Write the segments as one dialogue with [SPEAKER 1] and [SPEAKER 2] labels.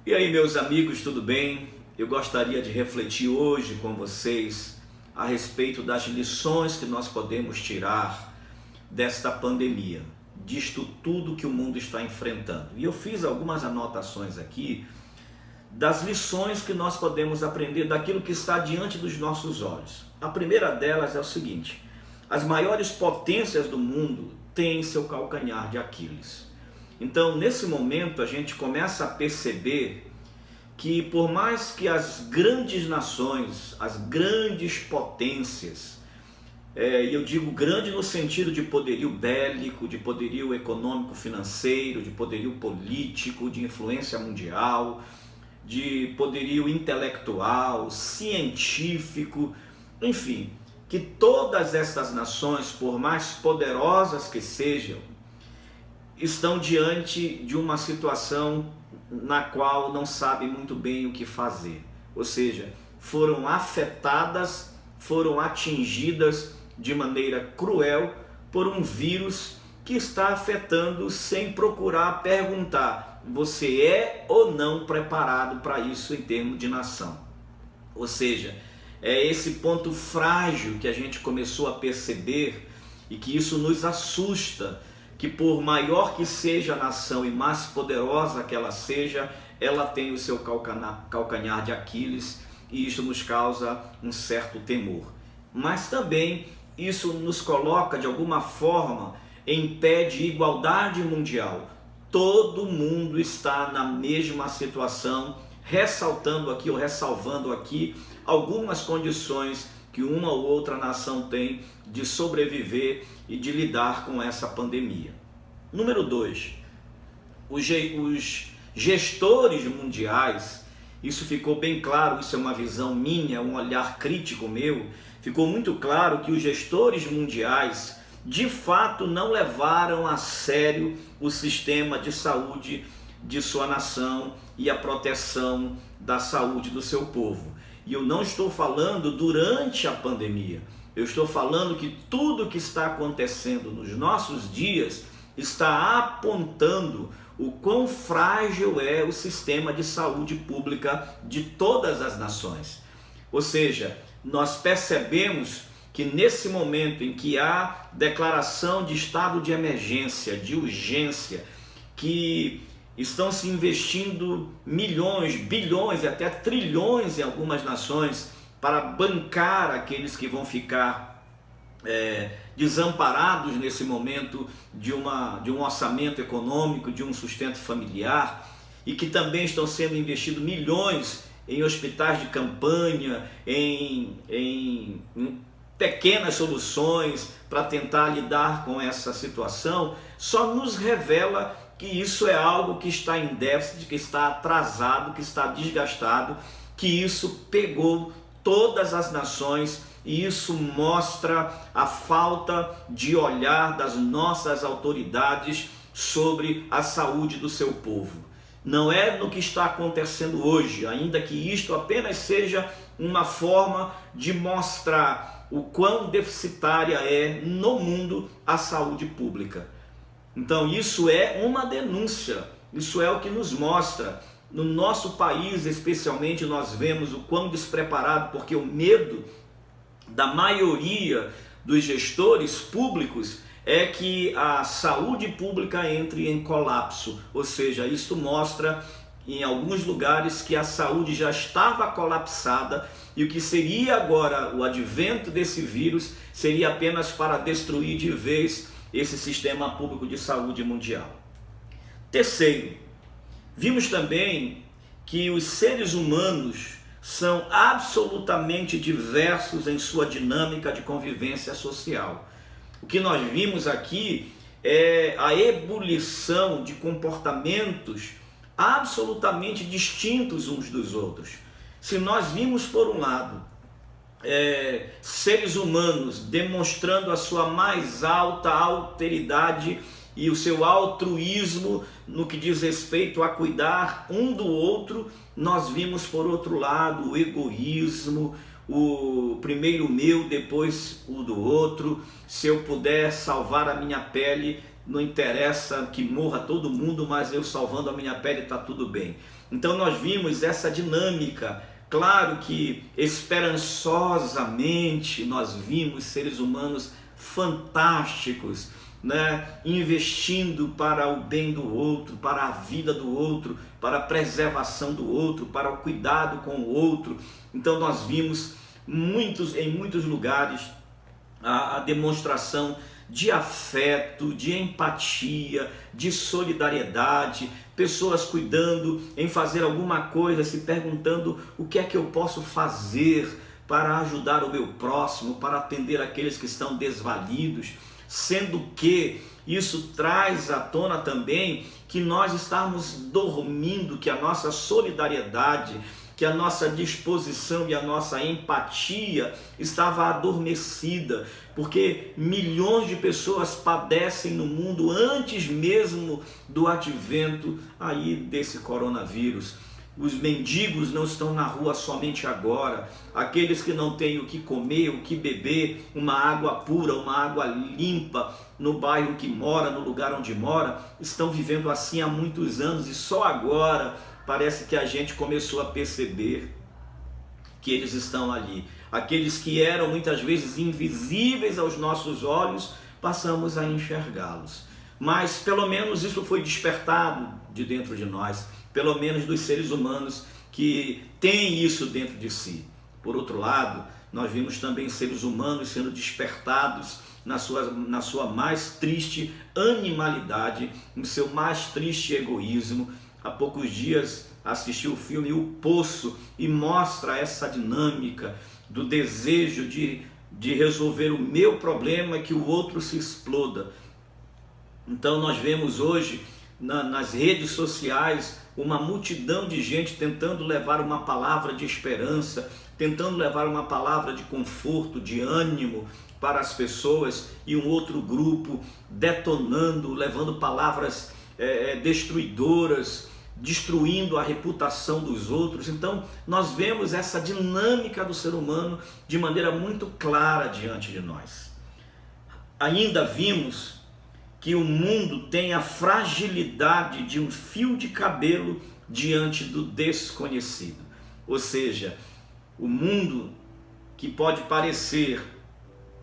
[SPEAKER 1] E aí, meus amigos, tudo bem? Eu gostaria de refletir hoje com vocês a respeito das lições que nós podemos tirar desta pandemia, disto tudo que o mundo está enfrentando. E eu fiz algumas anotações aqui das lições que nós podemos aprender daquilo que está diante dos nossos olhos. A primeira delas é o seguinte: as maiores potências do mundo têm seu calcanhar de Aquiles. Então, nesse momento, a gente começa a perceber que, por mais que as grandes nações, as grandes potências, e eu digo grande no sentido de poderio bélico, de poderio econômico financeiro, de poderio político, de influência mundial, de poderio intelectual, científico, enfim, que todas estas nações, por mais poderosas que sejam, estão diante de uma situação na qual não sabem muito bem o que fazer. Ou seja, foram afetadas, foram atingidas de maneira cruel por um vírus que está afetando sem procurar perguntar: você é ou não preparado para isso em termos de nação? Ou seja, é esse ponto frágil que a gente começou a perceber e que isso nos assusta, que por maior que seja a nação e mais poderosa que ela seja, ela tem o seu calcanhar de Aquiles, e isso nos causa um certo temor. Mas também isso nos coloca de alguma forma em pé de igualdade mundial. Todo mundo está na mesma situação, ressaltando aqui ou ressalvando aqui algumas condições que uma ou outra nação tem de sobreviver e de lidar com essa pandemia. Número 2, os gestores mundiais, isso ficou bem claro, isso é uma visão minha, um olhar crítico meu, ficou muito claro que os gestores mundiais de fato não levaram a sério o sistema de saúde de sua nação e a proteção da saúde do seu povo. E eu não estou falando durante a pandemia, eu estou falando que tudo que está acontecendo nos nossos dias está apontando o quão frágil é o sistema de saúde pública de todas as nações. Ou seja, nós percebemos que nesse momento em que há declaração de estado de emergência, de urgência, que estão se investindo milhões, bilhões e até trilhões em algumas nações para bancar aqueles que vão ficar desamparados nesse momento de um orçamento econômico, de um sustento familiar, e que também estão sendo investidos milhões em hospitais de campanha, em pequenas soluções para tentar lidar com essa situação, só nos revela que isso é algo que está em déficit, que está atrasado, que está desgastado, que isso pegou todas as nações, e isso mostra a falta de olhar das nossas autoridades sobre a saúde do seu povo. Não é no que está acontecendo hoje, ainda que isto apenas seja uma forma de mostrar o quão deficitária é no mundo a saúde pública. Então isso é uma denúncia, isso é o que nos mostra. No nosso país, especialmente, nós vemos o quão despreparado, porque o medo da maioria dos gestores públicos é que a saúde pública entre em colapso. Ou seja, isso mostra em alguns lugares que a saúde já estava colapsada, e o que seria agora o advento desse vírus seria apenas para destruir de vez esse sistema público de saúde mundial. Terceiro, vimos também que os seres humanos são absolutamente diversos em sua dinâmica de convivência social. O que nós vimos aqui é a ebulição de comportamentos absolutamente distintos uns dos outros. Se nós vimos, por um lado, seres humanos demonstrando a sua mais alta alteridade e o seu altruísmo no que diz respeito a cuidar um do outro, nós vimos, por outro lado, o egoísmo, o primeiro meu, depois o do outro. Se eu puder salvar a minha pele, não interessa que morra todo mundo, mas eu salvando a minha pele está tudo bem. Então nós vimos essa dinâmica. Claro que esperançosamente nós vimos seres humanos fantásticos, né, investindo para o bem do outro, para a vida do outro, para a preservação do outro, para o cuidado com o outro. Então nós vimos em muitos lugares a demonstração de afeto, de empatia, de solidariedade, pessoas cuidando em fazer alguma coisa, se perguntando o que é que eu posso fazer para ajudar o meu próximo, para atender aqueles que estão desvalidos, sendo que isso traz à tona também que nós estamos dormindo, que a nossa solidariedade, que a nossa disposição e a nossa empatia estava adormecida, porque milhões de pessoas padecem no mundo antes mesmo do advento aí desse coronavírus. Os mendigos não estão na rua somente agora, aqueles que não têm o que comer, o que beber, uma água pura, uma água limpa no bairro que mora, no lugar onde mora, estão vivendo assim há muitos anos e só agora parece que a gente começou a perceber que eles estão ali. Aqueles que eram muitas vezes invisíveis aos nossos olhos, passamos a enxergá-los. Mas pelo menos isso foi despertado de dentro de nós, pelo menos dos seres humanos que têm isso dentro de si. Por outro lado, nós vimos também seres humanos sendo despertados na sua mais triste animalidade, no seu mais triste egoísmo. Há poucos dias assisti o filme O Poço e mostra essa dinâmica do desejo de resolver o meu problema, que o outro se exploda. Então nós vemos hoje nas redes sociais uma multidão de gente tentando levar uma palavra de esperança, tentando levar uma palavra de conforto, de ânimo para as pessoas, e um outro grupo detonando, levando palavras destruidoras, destruindo a reputação dos outros. Então nós vemos essa dinâmica do ser humano de maneira muito clara diante de nós. Ainda vimos que o mundo tem a fragilidade de um fio de cabelo diante do desconhecido. Ou seja, o mundo, que pode parecer,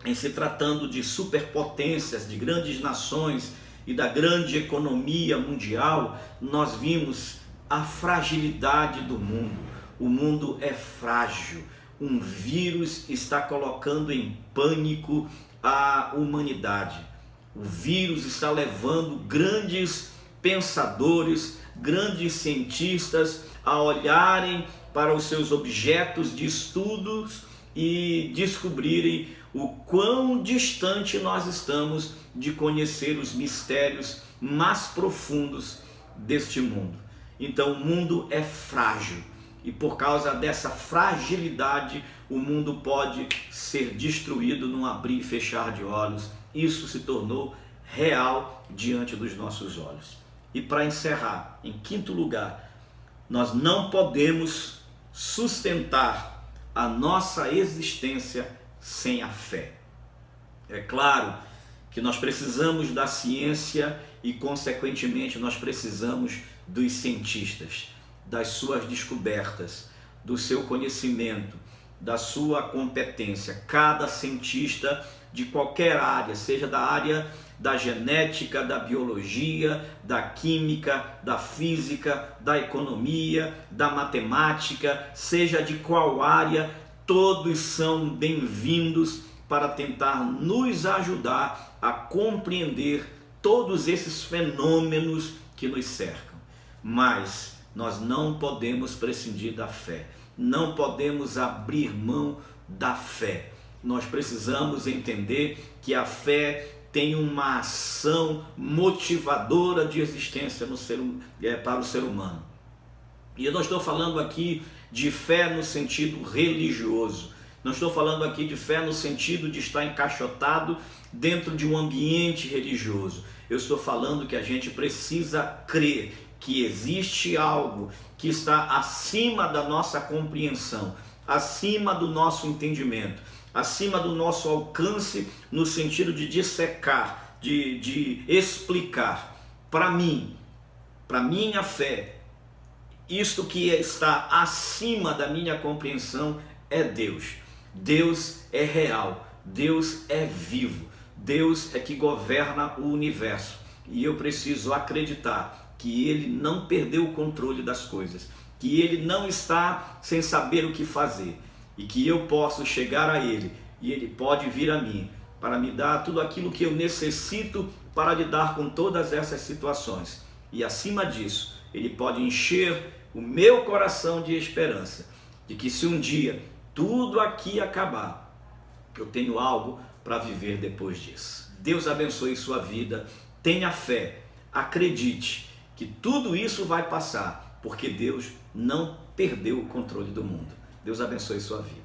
[SPEAKER 1] em se tratando de superpotências, de grandes nações e da grande economia mundial, nós vimos a fragilidade do mundo. O mundo é frágil. Um vírus está colocando em pânico a humanidade. O vírus está levando grandes pensadores, grandes cientistas a olharem para os seus objetos de estudos e descobrirem o quão distante nós estamos de conhecer os mistérios mais profundos deste mundo. Então o mundo é frágil e por causa dessa fragilidade o mundo pode ser destruído num abrir e fechar de olhos. Isso se tornou real diante dos nossos olhos. E para encerrar, em quinto lugar, nós não podemos sustentar a nossa existência sem a fé. É claro que nós precisamos da ciência e, consequentemente, nós precisamos dos cientistas, das suas descobertas, do seu conhecimento, da sua competência. Cada cientista de qualquer área, seja da área da genética, da biologia, da química, da física, da economia, da matemática, seja de qual área, todos são bem-vindos para tentar nos ajudar a compreender todos esses fenômenos que nos cercam. Mas nós não podemos prescindir da fé, não podemos abrir mão da fé. Nós precisamos entender que a fé tem uma ação motivadora de existência para o ser humano. E eu não estou falando aqui de fé no sentido religioso, não estou falando aqui de fé no sentido de estar encaixotado dentro de um ambiente religioso. Eu estou falando que a gente precisa crer que existe algo que está acima da nossa compreensão, acima do nosso entendimento, acima do nosso alcance, no sentido de dissecar, de explicar. Para mim, para minha fé, Isto que está acima da minha compreensão é Deus. Deus é real, Deus é vivo, Deus é que governa o universo. E eu preciso acreditar que Ele não perdeu o controle das coisas, que Ele não está sem saber o que fazer, e que eu posso chegar a Ele e Ele pode vir a mim para me dar tudo aquilo que eu necessito para lidar com todas essas situações. E acima disso, Ele pode encher o meu coração de esperança, de que se um dia tudo aqui acabar, eu tenho algo para viver depois disso. Deus abençoe sua vida, tenha fé, acredite que tudo isso vai passar, porque Deus não perdeu o controle do mundo. Deus abençoe sua vida.